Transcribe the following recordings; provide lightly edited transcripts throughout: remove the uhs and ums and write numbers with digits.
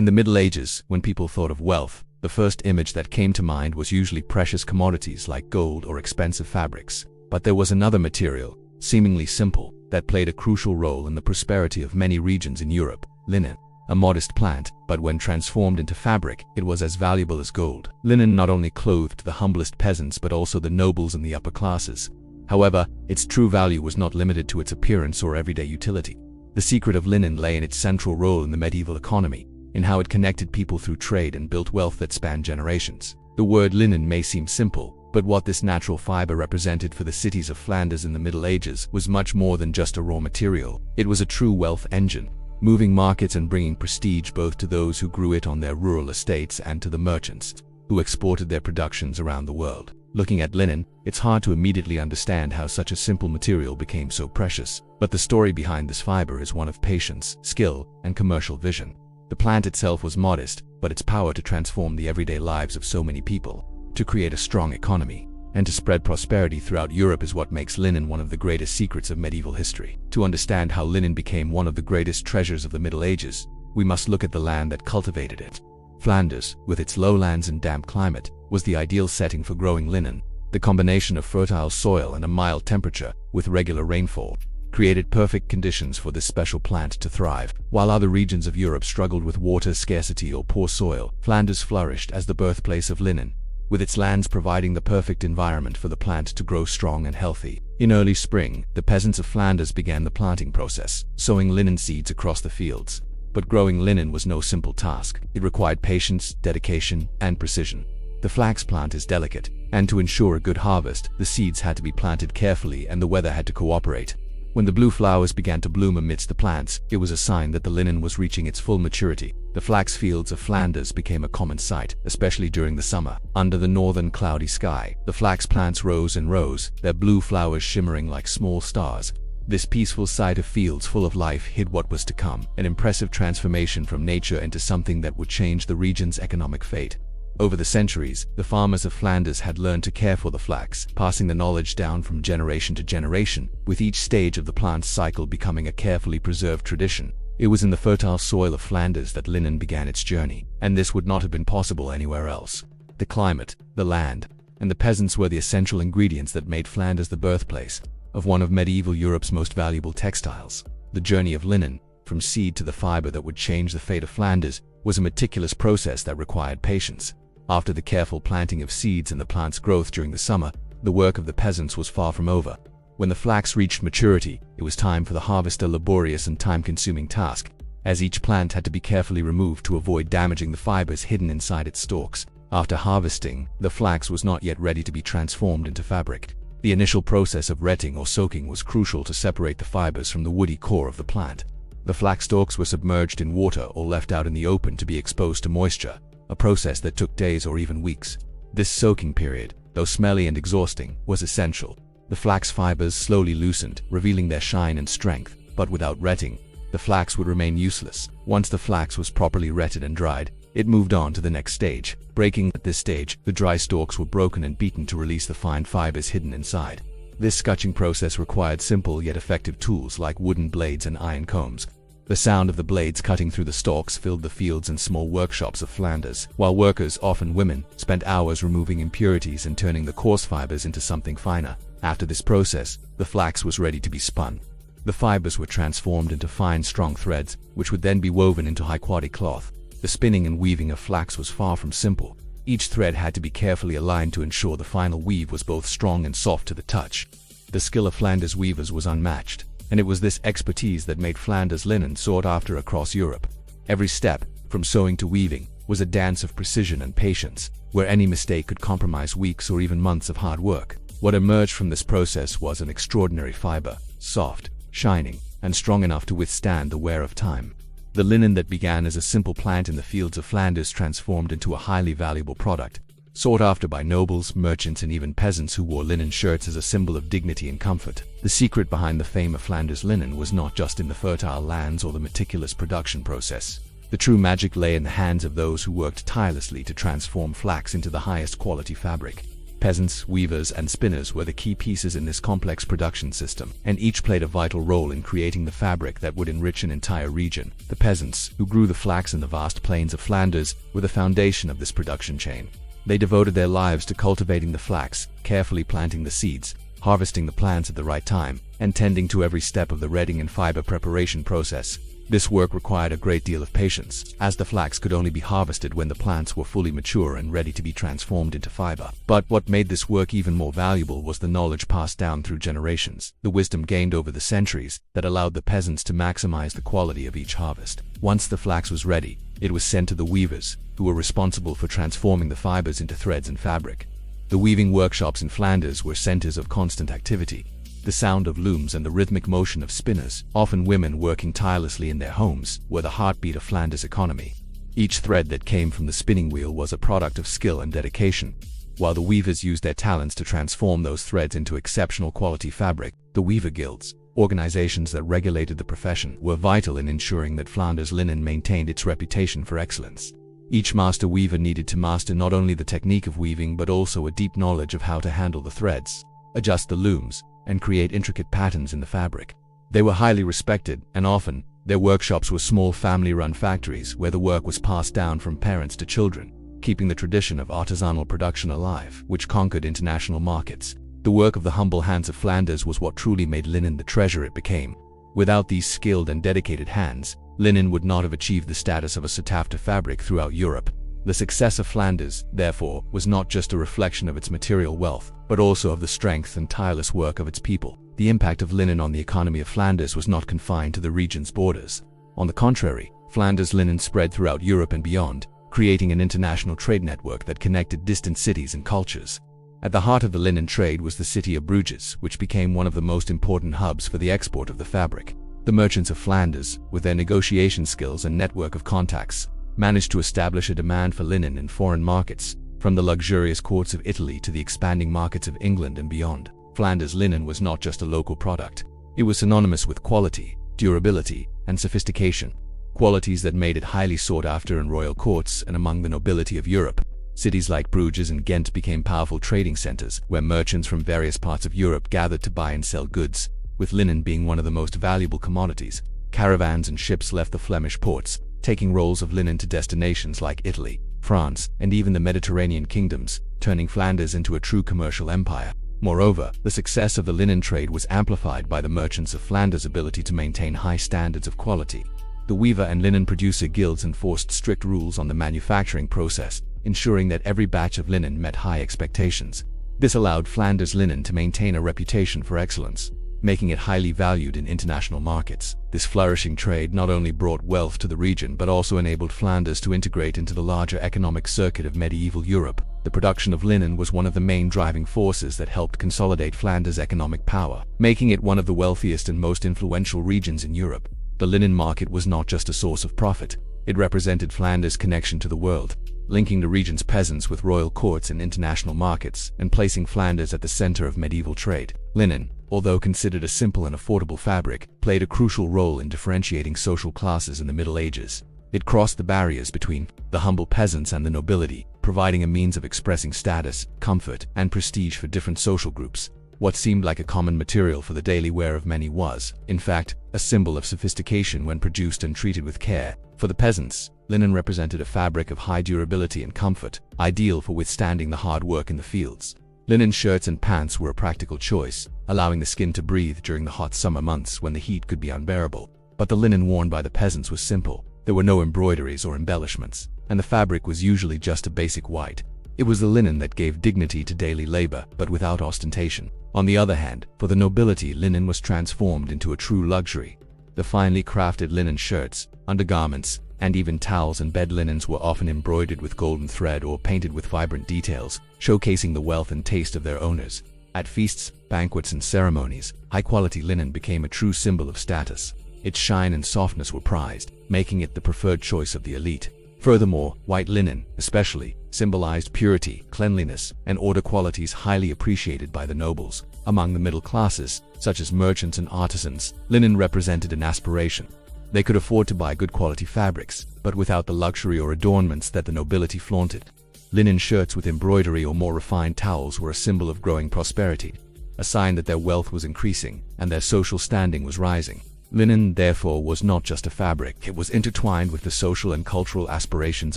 In the Middle Ages, when people thought of wealth, the first image that came to mind was usually precious commodities like gold or expensive fabrics. But there was another material, seemingly simple, that played a crucial role in the prosperity of many regions in Europe: linen. A modest plant, but when transformed into fabric, it was as valuable as gold. Linen not only clothed the humblest peasants but also the nobles and the upper classes. However, its true value was not limited to its appearance or everyday utility. The secret of linen lay in its central role in the medieval economy, in how it connected people through trade and built wealth that spanned generations. The word linen may seem simple, but what this natural fiber represented for the cities of Flanders in the Middle Ages was much more than just a raw material. It was a true wealth engine, moving markets and bringing prestige both to those who grew it on their rural estates and to the merchants who exported their productions around the world. Looking at linen, it's hard to immediately understand how such a simple material became so precious. But the story behind this fiber is one of patience, skill, and commercial vision. The plant itself was modest, but its power to transform the everyday lives of so many people, to create a strong economy, and to spread prosperity throughout Europe is what makes linen one of the greatest secrets of medieval history. To understand how linen became one of the greatest treasures of the Middle Ages, we must look at the land that cultivated it. Flanders, with its lowlands and damp climate, was the ideal setting for growing linen. The combination of fertile soil and a mild temperature, with regular rainfall, created perfect conditions for this special plant to thrive. While other regions of Europe struggled with water scarcity or poor soil, Flanders flourished as the birthplace of linen, with its lands providing the perfect environment for the plant to grow strong and healthy. In early spring, the peasants of Flanders began the planting process, sowing linen seeds across the fields. But growing linen was no simple task. It required patience, dedication, and precision. The flax plant is delicate, and to ensure a good harvest, the seeds had to be planted carefully and the weather had to cooperate. When the blue flowers began to bloom amidst the plants, it was a sign that the linen was reaching its full maturity. The flax fields of Flanders became a common sight, especially during the summer. Under the northern cloudy sky, the flax plants rose and rose, their blue flowers shimmering like small stars. This peaceful sight of fields full of life hid what was to come, an impressive transformation from nature into something that would change the region's economic fate. Over the centuries, the farmers of Flanders had learned to care for the flax, passing the knowledge down from generation to generation, with each stage of the plant's cycle becoming a carefully preserved tradition. It was in the fertile soil of Flanders that linen began its journey, and this would not have been possible anywhere else. The climate, the land, and the peasants were the essential ingredients that made Flanders the birthplace of one of medieval Europe's most valuable textiles. The journey of linen, from seed to the fiber that would change the fate of Flanders, was a meticulous process that required patience. After the careful planting of seeds and the plant's growth during the summer, the work of the peasants was far from over. When the flax reached maturity, it was time for the harvest, a laborious and time-consuming task, as each plant had to be carefully removed to avoid damaging the fibers hidden inside its stalks. After harvesting, the flax was not yet ready to be transformed into fabric. The initial process of retting or soaking was crucial to separate the fibers from the woody core of the plant. The flax stalks were submerged in water or left out in the open to be exposed to moisture, a process that took days or even weeks. This soaking period, though smelly and exhausting, was essential. The flax fibers slowly loosened, revealing their shine and strength, but without retting, the flax would remain useless. Once the flax was properly retted and dried, it moved on to the next stage. Breaking. At this stage, the dry stalks were broken and beaten to release the fine fibers hidden inside. This scutching process required simple yet effective tools like wooden blades and iron combs. The sound of the blades cutting through the stalks filled the fields and small workshops of Flanders, while workers, often women, spent hours removing impurities and turning the coarse fibers into something finer. After this process, the flax was ready to be spun. The fibers were transformed into fine, strong threads, which would then be woven into high-quality cloth. The spinning and weaving of flax was far from simple. Each thread had to be carefully aligned to ensure the final weave was both strong and soft to the touch. The skill of Flanders weavers was unmatched, and it was this expertise that made Flanders linen sought after across Europe. Every step, from sewing to weaving, was a dance of precision and patience, where any mistake could compromise weeks or even months of hard work. What emerged from this process was an extraordinary fiber, soft, shining, and strong enough to withstand the wear of time. The linen that began as a simple plant in the fields of Flanders transformed into a highly valuable product, sought after by nobles, merchants, and even peasants who wore linen shirts as a symbol of dignity and comfort. The secret behind the fame of Flanders linen was not just in the fertile lands or the meticulous production process. The true magic lay in the hands of those who worked tirelessly to transform flax into the highest quality fabric. Peasants, weavers, and spinners were the key pieces in this complex production system, and each played a vital role in creating the fabric that would enrich an entire region. The peasants, who grew the flax in the vast plains of Flanders, were the foundation of this production chain. They devoted their lives to cultivating the flax, carefully planting the seeds, harvesting the plants at the right time, and tending to every step of the redding and fiber preparation process. This work required a great deal of patience, as the flax could only be harvested when the plants were fully mature and ready to be transformed into fiber. But what made this work even more valuable was the knowledge passed down through generations, the wisdom gained over the centuries that allowed the peasants to maximize the quality of each harvest. Once the flax was ready, it was sent to the weavers, who were responsible for transforming the fibers into threads and fabric. The weaving workshops in Flanders were centers of constant activity. The sound of looms and the rhythmic motion of spinners, often women working tirelessly in their homes, were the heartbeat of Flanders' economy. Each thread that came from the spinning wheel was a product of skill and dedication. While the weavers used their talents to transform those threads into exceptional quality fabric, the weaver guilds, organizations that regulated the profession, were vital in ensuring that Flanders linen maintained its reputation for excellence. Each master weaver needed to master not only the technique of weaving but also a deep knowledge of how to handle the threads, adjust the looms, and create intricate patterns in the fabric. They were highly respected, and often, their workshops were small family-run factories where the work was passed down from parents to children, keeping the tradition of artisanal production alive, which conquered international markets. The work of the humble hands of Flanders was what truly made linen the treasure it became. Without these skilled and dedicated hands, linen would not have achieved the status of a sought-after fabric throughout Europe. The success of Flanders, therefore, was not just a reflection of its material wealth, but also of the strength and tireless work of its people. The impact of linen on the economy of Flanders was not confined to the region's borders. On the contrary, Flanders linen spread throughout Europe and beyond, creating an international trade network that connected distant cities and cultures. At the heart of the linen trade was the city of Bruges, which became one of the most important hubs for the export of the fabric. The merchants of Flanders, with their negotiation skills and network of contacts, managed to establish a demand for linen in foreign markets, from the luxurious courts of Italy to the expanding markets of England and beyond. Flanders linen was not just a local product. It was synonymous with quality, durability, and sophistication, qualities that made it highly sought after in royal courts and among the nobility of Europe. Cities like Bruges and Ghent became powerful trading centers where merchants from various parts of Europe gathered to buy and sell goods, with linen being one of the most valuable commodities. Caravans and ships left the Flemish ports, taking rolls of linen to destinations like Italy, France, and even the Mediterranean kingdoms, turning Flanders into a true commercial empire. Moreover, the success of the linen trade was amplified by the merchants of Flanders' ability to maintain high standards of quality. The weaver and linen producer guilds enforced strict rules on the manufacturing process, ensuring that every batch of linen met high expectations. This allowed Flanders linen to maintain a reputation for excellence, making it highly valued in international markets. This flourishing trade not only brought wealth to the region but also enabled Flanders to integrate into the larger economic circuit of medieval Europe. The production of linen was one of the main driving forces that helped consolidate Flanders' economic power, making it one of the wealthiest and most influential regions in Europe. The linen market was not just a source of profit. It represented Flanders' connection to the world, linking the region's peasants with royal courts and international markets, and placing Flanders at the center of medieval trade. Linen, although considered a simple and affordable fabric, played a crucial role in differentiating social classes in the Middle Ages. It crossed the barriers between the humble peasants and the nobility, providing a means of expressing status, comfort, and prestige for different social groups. What seemed like a common material for the daily wear of many was, in fact, a symbol of sophistication when produced and treated with care. For the peasants, linen represented a fabric of high durability and comfort, ideal for withstanding the hard work in the fields. Linen shirts and pants were a practical choice, allowing the skin to breathe during the hot summer months when the heat could be unbearable. But the linen worn by the peasants was simple. There were no embroideries or embellishments, and the fabric was usually just a basic white. It was the linen that gave dignity to daily labor, but without ostentation. On the other hand, for the nobility, linen was transformed into a true luxury. The finely crafted linen shirts, undergarments, and even towels and bed linens were often embroidered with golden thread or painted with vibrant details, showcasing the wealth and taste of their owners. At feasts, banquets, and ceremonies, high-quality linen became a true symbol of status. Its shine and softness were prized, making it the preferred choice of the elite. Furthermore, white linen, especially, symbolized purity, cleanliness, and order, qualities highly appreciated by the nobles. Among the middle classes, such as merchants and artisans, linen represented an aspiration. They could afford to buy good quality fabrics, but without the luxury or adornments that the nobility flaunted. Linen shirts with embroidery or more refined towels were a symbol of growing prosperity, a sign that their wealth was increasing and their social standing was rising. Linen, therefore, was not just a fabric, it was intertwined with the social and cultural aspirations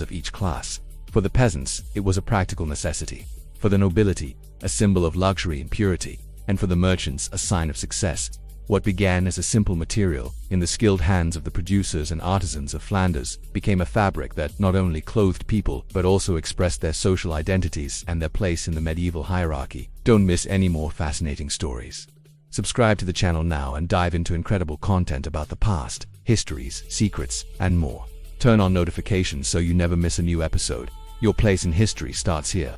of each class. For the peasants, it was a practical necessity. For the nobility, a symbol of luxury and purity. And for the merchants, a sign of success. What began as a simple material, in the skilled hands of the producers and artisans of Flanders, became a fabric that not only clothed people, but also expressed their social identities and their place in the medieval hierarchy. Don't miss any more fascinating stories. Subscribe to the channel now and dive into incredible content about the past, histories, secrets, and more. Turn on notifications so you never miss a new episode. Your place in history starts here.